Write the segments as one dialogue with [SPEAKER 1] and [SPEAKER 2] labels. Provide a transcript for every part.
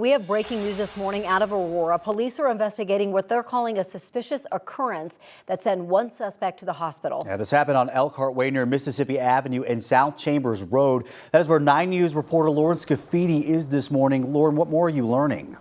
[SPEAKER 1] We have breaking news this morning out of Aurora. Police are investigating what they're calling a suspicious occurrence that sent one suspect to the hospital.
[SPEAKER 2] Yeah, this happened on Elkhart Way near Mississippi Avenue and South Chambers Road. That is where 9 News reporter Lauren Scafidi is this morning. Lauren, what more are you learning?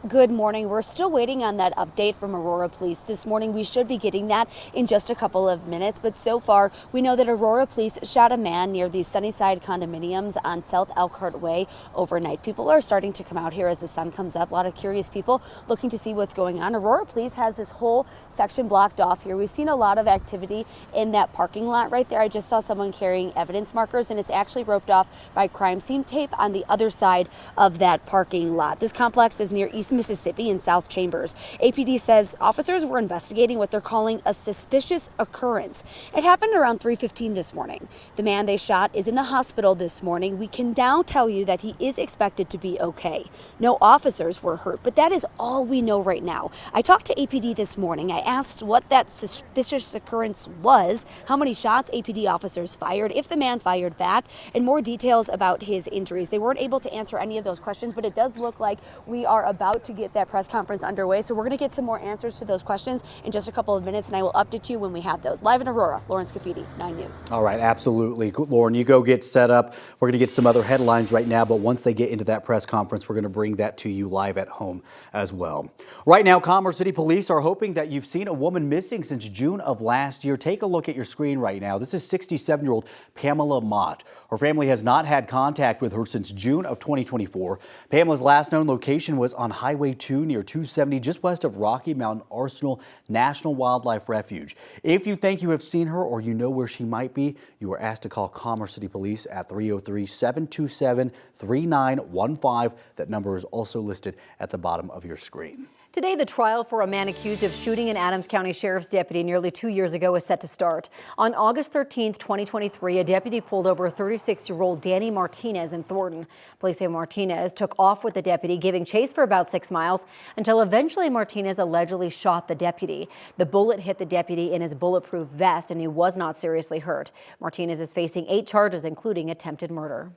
[SPEAKER 3] Good morning. We're still waiting on that update from Aurora Police this morning. We should be getting that in just a couple of minutes. But so far, we know that Aurora Police shot a man near the Sunnyside condominiums on South Elkhart Way overnight. People are starting to come out here as the sun comes up. A lot of curious people looking to see what's going on. Aurora Police has this whole section blocked off here. We've seen a lot of activity in that parking lot right there. I just saw someone carrying evidence markers, and it's actually roped off by crime scene tape on the other side of that parking lot. This complex is near East Mississippi in South Chambers. APD says officers were investigating what they're calling a suspicious occurrence. It happened around 3:15 this morning. The man they shot is in the hospital this morning. We can now tell you that he is expected to be okay. No officers were hurt, but that is all we know right now. I talked to APD this morning. I asked what that suspicious occurrence was, how many shots APD officers fired, if the man fired back, and more details about his injuries. They weren't able to answer any of those questions, but it does look like we are about to get that press conference underway. So we're going to get some more answers to those questions in just a couple of minutes, and I will update you when we have those. Live in Aurora, Lauren Scafidi, 9 News.
[SPEAKER 2] All right, absolutely. Lauren, you go get set up. We're going to get some other headlines right now, but once they get into that press conference, we're going to bring that to you live at home as well. Right now, Commerce City Police are hoping that you've seen a woman missing since June of last year. Take a look at your screen right now. This is 67-year-old Pamela Mott. Her family has not had contact with her since June of 2024. Pamela's last known location was on Highway 2 near 270, just west of Rocky Mountain Arsenal National Wildlife Refuge. If you think you have seen her or you know where she might be, you are asked to call Commerce City Police at 303-727-3915. That number is also listed at the bottom of your screen.
[SPEAKER 1] Today, the trial for a man accused of shooting an Adams County Sheriff's deputy nearly 2 years ago is set to start. On August 13th, 2023, a deputy pulled over 36-year-old Danny Martinez in Thornton. Police say Martinez took off with the deputy, giving chase for about 6 miles until eventually Martinez allegedly shot the deputy. The bullet hit the deputy in his bulletproof vest, and he was not seriously hurt. Martinez is facing 8 charges, including attempted murder.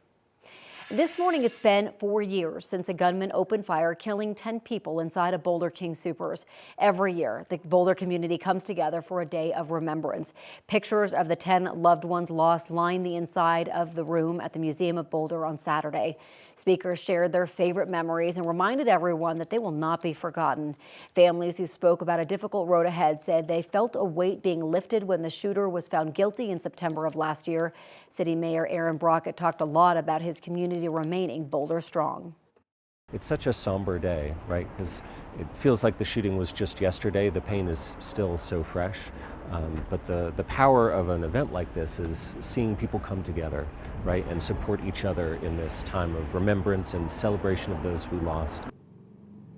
[SPEAKER 1] This morning, it's been 4 years since a gunman opened fire, killing 10 people inside a Boulder King Soopers. Every year, the Boulder community comes together for a day of remembrance. Pictures of the 10 loved ones lost line the inside of the room at the Museum of Boulder on Saturday. Speakers shared their favorite memories and reminded everyone that they will not be forgotten. Families who spoke about a difficult road ahead said they felt a weight being lifted when the shooter was found guilty in September of last year. City Mayor Aaron Brockett talked a lot about his community remaining Boulder strong.
[SPEAKER 4] It's such a somber day, right? Because it feels like the shooting was just yesterday. The pain is still so fresh. But the power of an event like this is seeing people come together, right, and support each other in this time of remembrance and celebration of those we lost.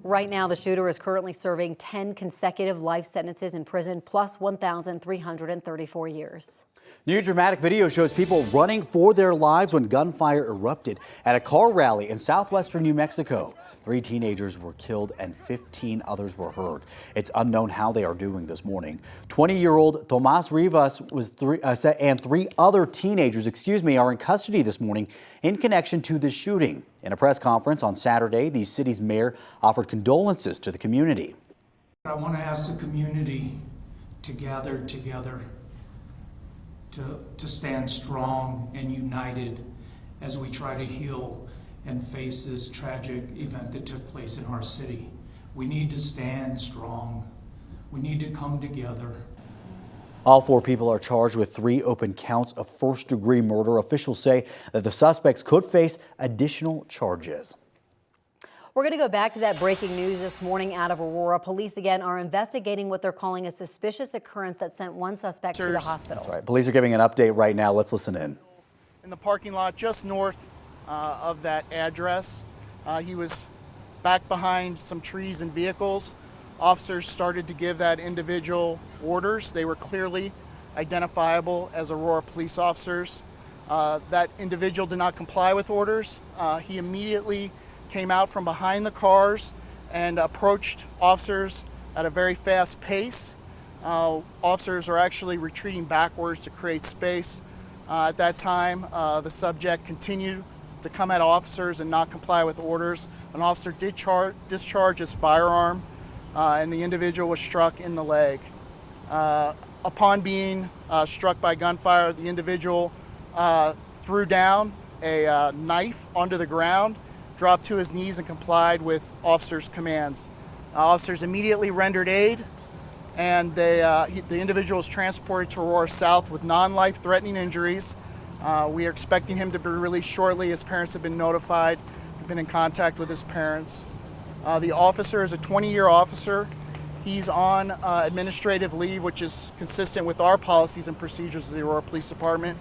[SPEAKER 1] Right now, the shooter is currently serving 10 consecutive life sentences in prison, plus 1,334 years.
[SPEAKER 2] New dramatic video shows people running for their lives when gunfire erupted at a car rally in southwestern New Mexico. 3 teenagers were killed and 15 others were hurt. It's unknown how they are doing this morning. 20-year-old Tomas Rivas and 3 other teenagers, are in custody this morning in connection to this shooting. In a press conference on Saturday, the city's mayor offered condolences to the community.
[SPEAKER 5] I want to ask the community to gather together, to stand strong and united as we try to heal and face this tragic event that took place in our city. We need to stand strong. We need to come together.
[SPEAKER 2] All 4 people are charged with 3 open counts of first-degree murder. Officials say that the suspects could face additional charges.
[SPEAKER 1] We're going to go back to that breaking news this morning out of Aurora. Police again are investigating what they're calling a suspicious occurrence that sent one suspect to the hospital.
[SPEAKER 2] That's right. Police are giving an update right now. Let's listen in.
[SPEAKER 6] In the parking lot just north of that address, he was back behind some trees and vehicles. Officers started to give that individual orders. They were clearly identifiable as Aurora police officers. That individual did not comply with orders. He immediately came out from behind the cars and approached officers at a very fast pace. Officers are actually retreating backwards to create space. At that time, the subject continued to to come at officers and not comply with orders. An officer did discharge his firearm, and the individual was struck in the leg. Upon being struck by gunfire, the individual threw down a knife onto the ground, dropped to his knees, and complied with officers' commands. Officers immediately rendered aid, and the individual was transported to Aurora South with non-life-threatening injuries. We are expecting him to be released shortly. His parents have been notified. We've been in contact with his parents. The officer is a 20-year officer. He's on administrative leave, which is consistent with our policies and procedures of the Aurora Police Department.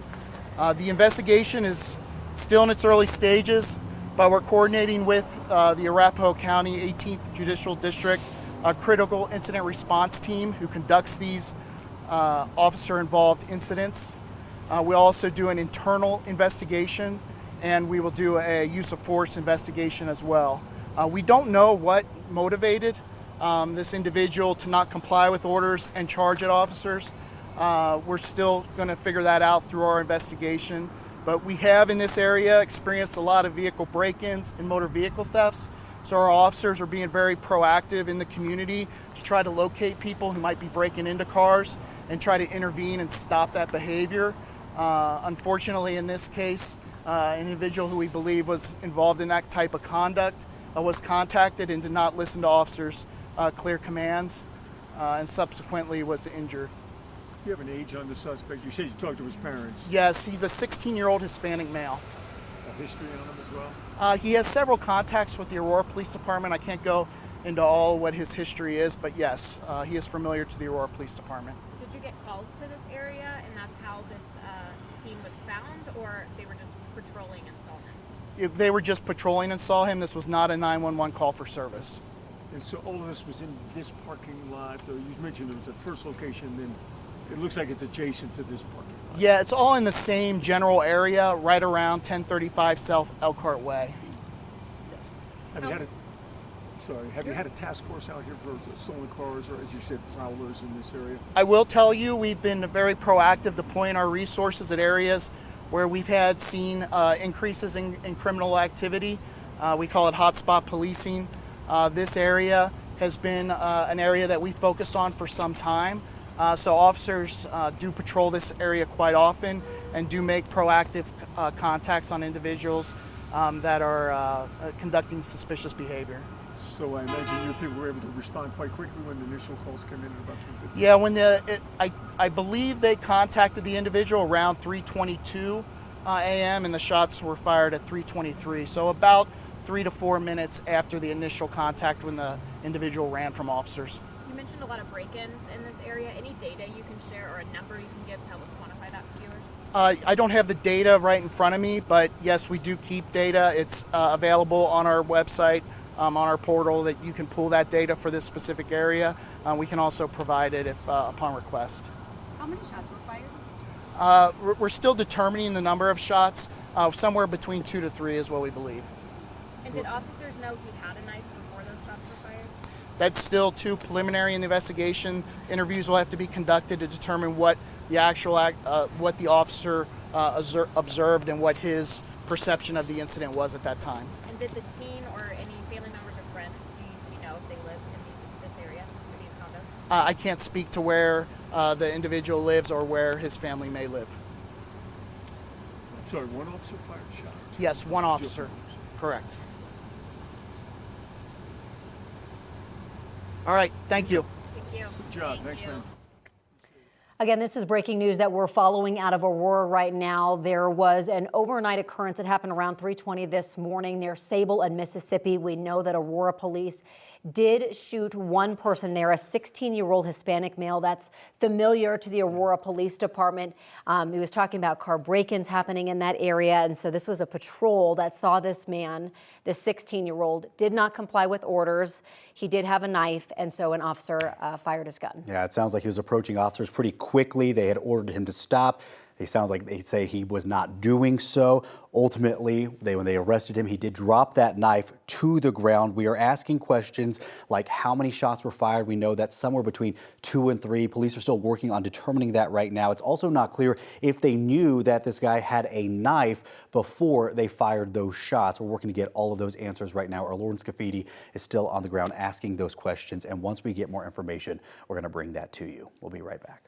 [SPEAKER 6] The investigation is still in its early stages, but we're coordinating with the Arapahoe County 18th Judicial District, a critical incident response team who conducts these officer-involved incidents. We also do an internal investigation, and we will do a use of force investigation as well. We don't know what motivated this individual to not comply with orders and charge at officers. We're still going to figure that out through our investigation. But we have in this area experienced a lot of vehicle break-ins and motor vehicle thefts. So our officers are being very proactive in the community to try to locate people who might be breaking into cars and try to intervene and stop that behavior. Unfortunately, in this case, an individual who we believe was involved in that type of conduct was contacted and did not listen to officers' clear commands, and subsequently was injured.
[SPEAKER 7] Do you have an age on the suspect? You said you talked to his parents.
[SPEAKER 6] Yes, he's a 16-year-old Hispanic male.
[SPEAKER 7] A history on him as well?
[SPEAKER 6] He has several contacts with the Aurora Police Department. I can't go into all what his history is, but yes, he is familiar to the Aurora Police Department.
[SPEAKER 8] Did you get calls to this area and that's how this team was found, or they were just patrolling and saw him?
[SPEAKER 6] They were just patrolling and saw him. This was not a 911 call for service.
[SPEAKER 7] And so all of this was in this parking lot, or you mentioned it was at first location, then it looks like it's adjacent to this parking lot.
[SPEAKER 6] Yeah, it's all in the same general area, right around 1035 South Elkhart Way. Yes.
[SPEAKER 7] Have you had a task force out here for stolen cars, or as you said, prowlers in this area?
[SPEAKER 6] I will tell you, we've been very proactive deploying our resources at areas where we've seen increases in criminal activity. We call it hotspot policing. This area has been an area that we focused on for some time. So officers do patrol this area quite often and do make proactive contacts on individuals that are conducting suspicious behavior.
[SPEAKER 7] So I imagine your people were able to respond quite quickly when the initial calls came in at about 2:50.
[SPEAKER 6] Yeah, when I believe they contacted the individual around 3:22 a.m. and the shots were fired at 3:23. So about 3 to 4 minutes after the initial contact when the individual ran from officers.
[SPEAKER 8] You mentioned a lot of break-ins in this area. Any data you can share or a number you can give to help us quantify that to viewers?
[SPEAKER 6] I don't have the data right in front of me, but yes, we do keep data. It's available on our website, on our portal, that you can pull that data for this specific area. We can also provide it if upon request.
[SPEAKER 3] How many shots were fired?
[SPEAKER 6] We're still determining the number of shots. Somewhere between 2 to 3 is what we believe.
[SPEAKER 8] And did officers know he had a knife before those shots were fired?
[SPEAKER 6] That's still too preliminary in the investigation. Interviews will have to be conducted to determine what the actual what the officer observed and what his perception of the incident was at that time.
[SPEAKER 8] And did the teen or any family members or friends, do you know if they live in this area, in these condos?
[SPEAKER 6] I can't speak to where the individual lives or where his family may live.
[SPEAKER 7] Sorry, one officer fired a shot?
[SPEAKER 6] Yes, one officer. Correct. All right, thank you.
[SPEAKER 8] Thank you.
[SPEAKER 7] Good job. Thanks, man.
[SPEAKER 1] Again, this is breaking news that we're following out of Aurora right now. There was an overnight occurrence that happened around 3:20 this morning near Sable and Mississippi. We know that Aurora Police did shoot one person there, a 16-year-old Hispanic male that's familiar to the Aurora Police Department. He was talking about car break-ins happening in that area, and so this was a patrol that saw this man, this 16-year-old, did not comply with orders. He did have a knife, and so an officer fired his gun.
[SPEAKER 2] Yeah, it sounds like he was approaching officers pretty quickly. They had ordered him to stop. It sounds like they say he was not doing so. Ultimately, when they arrested him, he did drop that knife to the ground. We are asking questions like how many shots were fired. We know that's somewhere between 2 and 3. Police are still working on determining that right now. It's also not clear if they knew that this guy had a knife before they fired those shots. We're working to get all of those answers right now. Our Lauren Scafidi is still on the ground asking those questions. And once we get more information, we're going to bring that to you. We'll be right back.